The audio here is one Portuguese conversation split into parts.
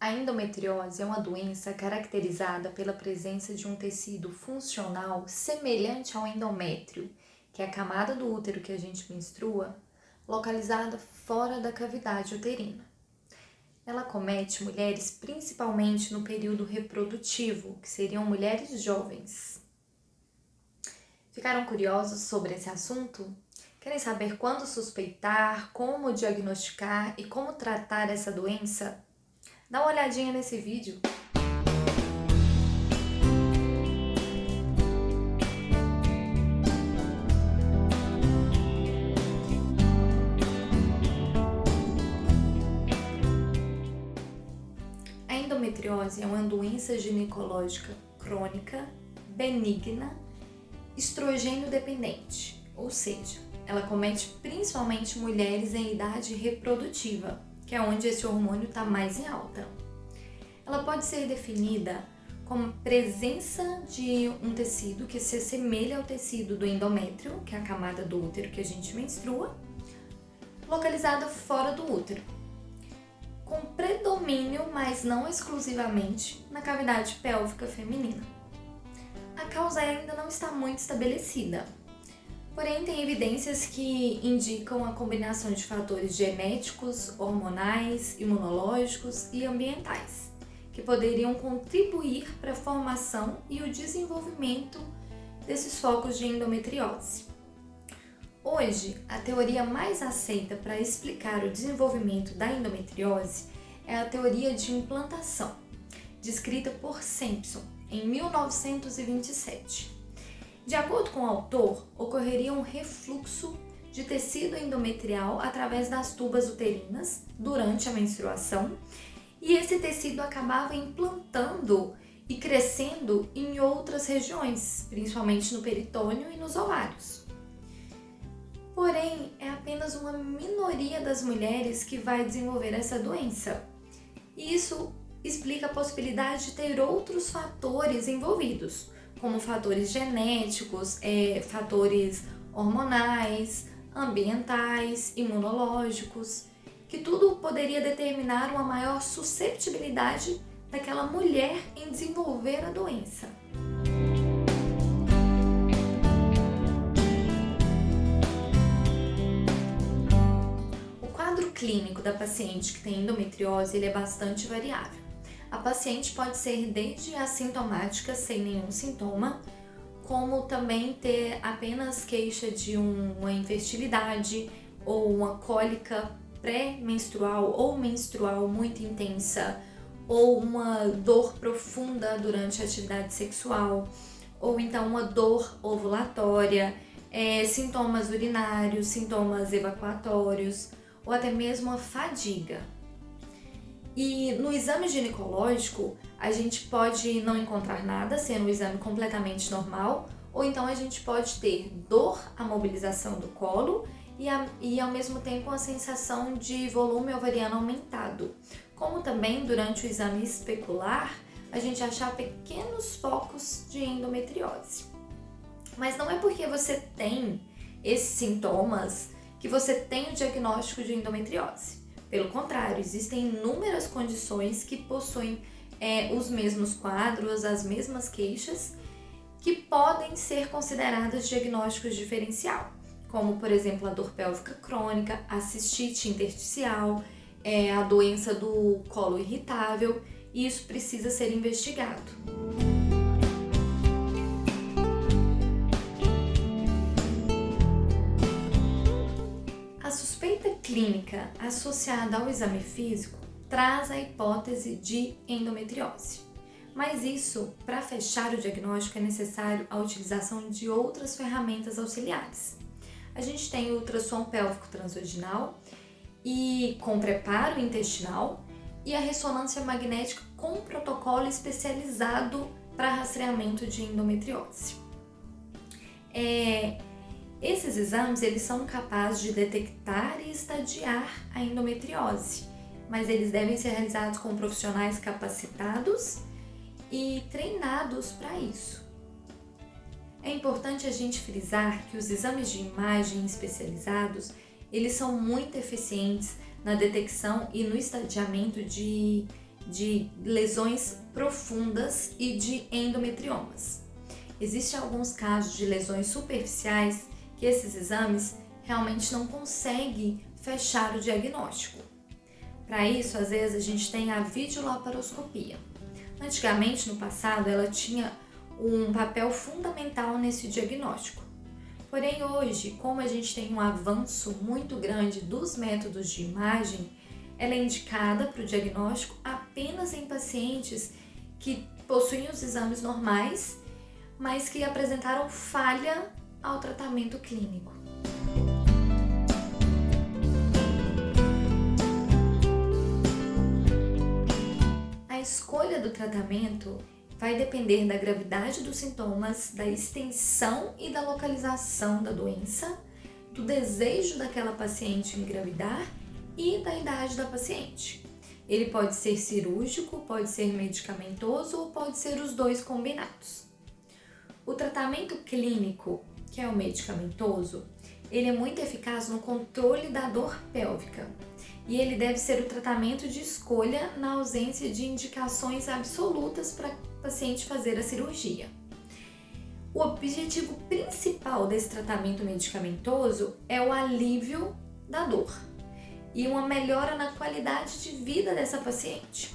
A endometriose é uma doença caracterizada pela presença de um tecido funcional semelhante ao endométrio, que é a camada do útero que a gente menstrua, localizada fora da cavidade uterina. Ela acomete mulheres principalmente no período reprodutivo, que seriam mulheres jovens. Ficaram curiosos sobre esse assunto? Querem saber quando suspeitar, como diagnosticar e como tratar essa doença? Dá uma olhadinha nesse vídeo. A endometriose é uma doença ginecológica crônica, benigna, estrogênio dependente, ou seja, ela comete principalmente mulheres em idade reprodutiva, que é onde esse hormônio está mais em alta. Ela pode ser definida como presença de um tecido que se assemelha ao tecido do endométrio, que é a camada do útero que a gente menstrua, localizada fora do útero, com predomínio, mas não exclusivamente, na cavidade pélvica feminina. A causa ainda não está muito estabelecida, porém tem evidências que indicam a combinação de fatores genéticos, hormonais, imunológicos e ambientais, que poderiam contribuir para a formação e o desenvolvimento desses focos de endometriose. Hoje, a teoria mais aceita para explicar o desenvolvimento da endometriose é a teoria de implantação, descrita por Sampson em 1927. De acordo com o autor, ocorreria um refluxo de tecido endometrial através das tubas uterinas durante a menstruação, e esse tecido acabava implantando e crescendo em outras regiões, principalmente no peritônio e nos ovários. Porém, é apenas uma minoria das mulheres que vai desenvolver essa doença. E isso explica a possibilidade de ter outros fatores envolvidos, como fatores genéticos, fatores hormonais, ambientais, imunológicos, que tudo poderia determinar uma maior susceptibilidade daquela mulher em desenvolver a doença. O quadro clínico da paciente que tem endometriose ele é bastante variável. A paciente pode ser desde assintomática, sem nenhum sintoma, como também ter apenas queixa de uma infertilidade ou uma cólica pré-menstrual ou menstrual muito intensa, ou uma dor profunda durante a atividade sexual, ou então uma dor ovulatória, sintomas urinários, sintomas evacuatórios, ou até mesmo a fadiga. E no exame ginecológico, a gente pode não encontrar nada, sendo um exame completamente normal, ou então a gente pode ter dor à mobilização do colo e ao mesmo tempo uma sensação de volume ovariano aumentado. Como também durante o exame especular, a gente achar pequenos focos de endometriose. Mas não é porque você tem esses sintomas que você tem o diagnóstico de endometriose. Pelo contrário, existem inúmeras condições que possuem os mesmos quadros, as mesmas queixas, que podem ser consideradas diagnósticos diferencial, como por exemplo a dor pélvica crônica, a cistite intersticial, a doença do colo irritável, e isso precisa ser investigado. A suspeita clínica associada ao exame físico traz a hipótese de endometriose. Mas isso, para fechar o diagnóstico, é necessário a utilização de outras ferramentas auxiliares. A gente tem o ultrassom pélvico transvaginal e com preparo intestinal e a ressonância magnética com protocolo especializado para rastreamento de endometriose. Esses exames eles são capazes de detectar e estadiar a endometriose, mas eles devem ser realizados com profissionais capacitados e treinados para isso. É importante a gente frisar que os exames de imagem especializados eles são muito eficientes na detecção e no estadiamento de de lesões profundas e de endometriomas. Existem alguns casos de lesões superficiais que esses exames realmente não conseguem fechar o diagnóstico. Para isso, às vezes, a gente tem a videolaparoscopia. Antigamente, no passado, ela tinha um papel fundamental nesse diagnóstico. Porém, hoje, como a gente tem um avanço muito grande dos métodos de imagem, ela é indicada para o diagnóstico apenas em pacientes que possuem os exames normais, mas que apresentaram falha ao tratamento clínico. A escolha do tratamento vai depender da gravidade dos sintomas, da extensão e da localização da doença, do desejo daquela paciente engravidar e da idade da paciente. Ele pode ser cirúrgico, pode ser medicamentoso ou pode ser os dois combinados. O tratamento clínico, que é o medicamentoso, ele é muito eficaz no controle da dor pélvica e ele deve ser o tratamento de escolha na ausência de indicações absolutas para o paciente fazer a cirurgia. O objetivo principal desse tratamento medicamentoso é o alívio da dor e uma melhora na qualidade de vida dessa paciente.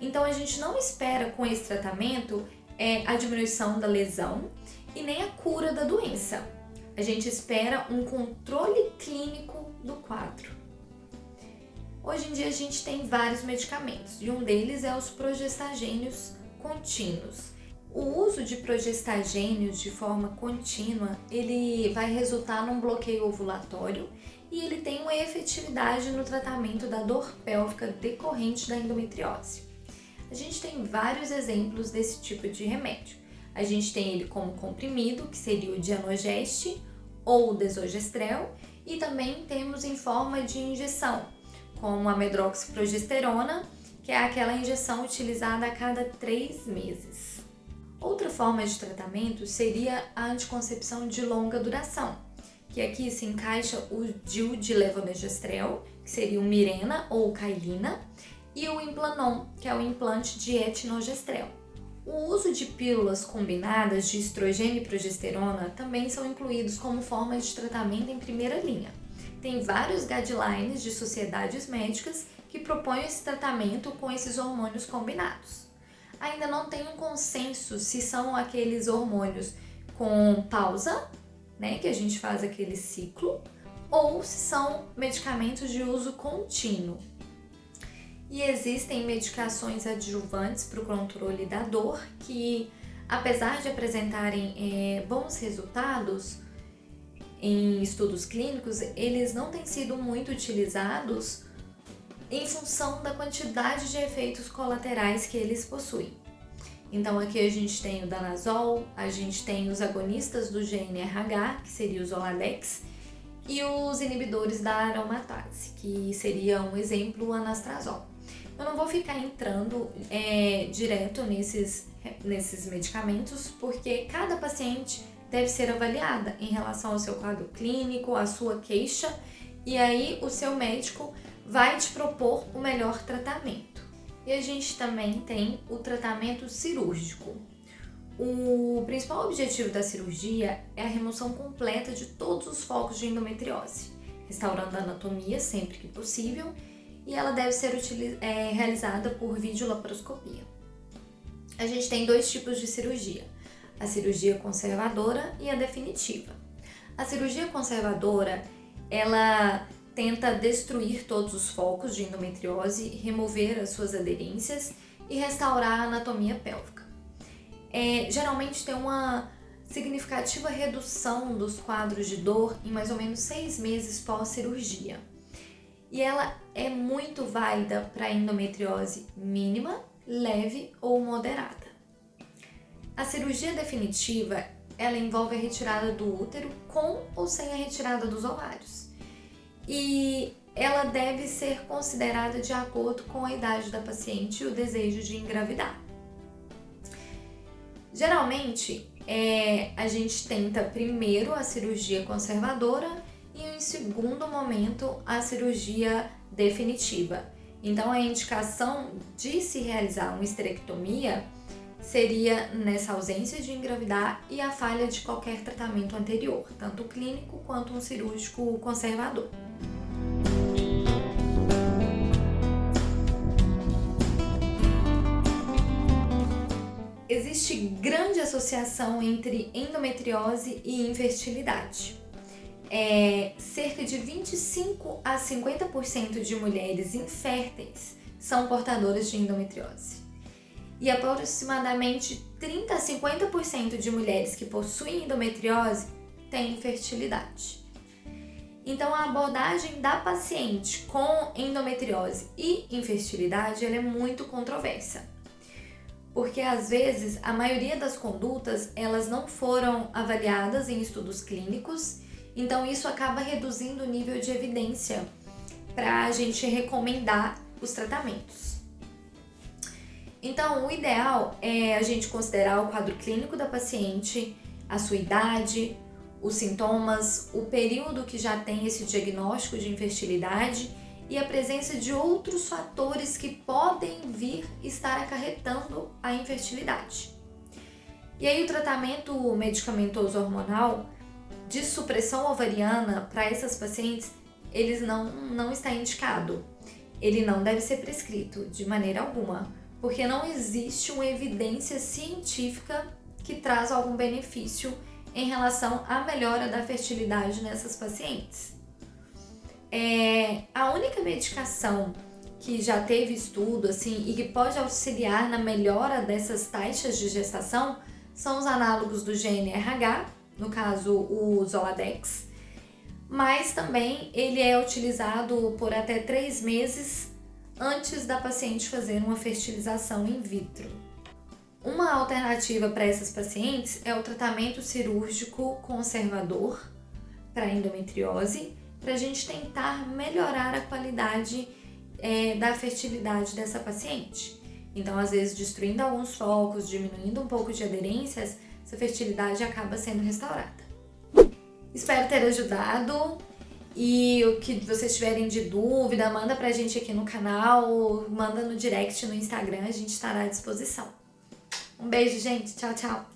Então a gente não espera com esse tratamento a diminuição da lesão e nem a cura da doença. A gente espera um controle clínico do quadro. Hoje em dia a gente tem vários medicamentos e um deles é os progestagênios contínuos. O uso de progestagênios de forma contínua, ele vai resultar num bloqueio ovulatório e ele tem uma efetividade no tratamento da dor pélvica decorrente da endometriose. A gente tem vários exemplos desse tipo de remédio. A gente tem ele como comprimido, que seria o Dianogeste ou o Desogestrel, e também temos em forma de injeção, como a medroxiprogesterona, que é aquela injeção utilizada a cada 3 meses. Outra forma de tratamento seria a anticoncepção de longa duração, que aqui se encaixa o DIU de levonorgestrel, que seria o Mirena ou o Cailina, e o Implanon, que é o implante de etinogestrel. O uso de pílulas combinadas de estrogênio e progesterona também são incluídos como formas de tratamento em primeira linha. Tem vários guidelines de sociedades médicas que propõem esse tratamento com esses hormônios combinados. Ainda não tem um consenso se são aqueles hormônios com pausa, que a gente faz aquele ciclo, ou se são medicamentos de uso contínuo. E existem medicações adjuvantes para o controle da dor que, apesar de apresentarem bons resultados em estudos clínicos, eles não têm sido muito utilizados em função da quantidade de efeitos colaterais que eles possuem. Então aqui a gente tem o danazol, a gente tem os agonistas do GnRH, que seria o Zoladex, e os inibidores da aromatase, que seria um exemplo o anastrozol. Eu não vou ficar entrando direto nesses medicamentos, porque cada paciente deve ser avaliada em relação ao seu quadro clínico, à sua queixa, e aí o seu médico vai te propor o melhor tratamento. E a gente também tem o tratamento cirúrgico. O principal objetivo da cirurgia é a remoção completa de todos os focos de endometriose, restaurando a anatomia sempre que possível, e ela deve ser realizada por videolaparoscopia. A gente tem 2 tipos de cirurgia, a cirurgia conservadora e a definitiva. A cirurgia conservadora, ela tenta destruir todos os focos de endometriose, remover as suas aderências e restaurar a anatomia pélvica. Geralmente tem uma significativa redução dos quadros de dor em mais ou menos 6 meses pós-cirurgia. E ela é muito válida para endometriose mínima, leve ou moderada. A cirurgia definitiva, ela envolve a retirada do útero com ou sem a retirada dos ovários. E ela deve ser considerada de acordo com a idade da paciente e o desejo de engravidar. Geralmente, a gente tenta primeiro a cirurgia conservadora e em segundo momento a cirurgia definitiva. Então, a indicação de se realizar uma esterectomia seria nessa ausência de engravidar e a falha de qualquer tratamento anterior, tanto clínico quanto um cirúrgico conservador. Existe grande associação entre endometriose e infertilidade. Cerca de 25 a 50% de mulheres inférteis são portadoras de endometriose. E aproximadamente 30 a 50% de mulheres que possuem endometriose têm infertilidade. Então, a abordagem da paciente com endometriose e infertilidade ela é muito controversa. Porque às vezes a maioria das condutas elas não foram avaliadas em estudos clínicos, então isso acaba reduzindo o nível de evidência para a gente recomendar os tratamentos. Então, o ideal é a gente considerar o quadro clínico da paciente, a sua idade, os sintomas, o período que já tem esse diagnóstico de infertilidade e a presença de outros fatores que podem vir estar acarretando a infertilidade. E aí o tratamento medicamentoso hormonal de supressão ovariana para essas pacientes, ele não está indicado. Ele não deve ser prescrito de maneira alguma, porque não existe uma evidência científica que traz algum benefício em relação à melhora da fertilidade nessas pacientes. A única medicação que já teve estudo e que pode auxiliar na melhora dessas taxas de gestação são os análogos do GnRH, no caso o Zoladex, mas também ele é utilizado por até 3 meses antes da paciente fazer uma fertilização in vitro. Uma alternativa para essas pacientes é o tratamento cirúrgico conservador para endometriose, para a gente tentar melhorar a qualidade da fertilidade dessa paciente. Então, às vezes, destruindo alguns focos, diminuindo um pouco de aderências, essa fertilidade acaba sendo restaurada. Espero ter ajudado e o que vocês tiverem de dúvida, manda pra gente aqui no canal, manda no direct no Instagram, a gente estará à disposição. Um beijo, gente. Tchau, tchau.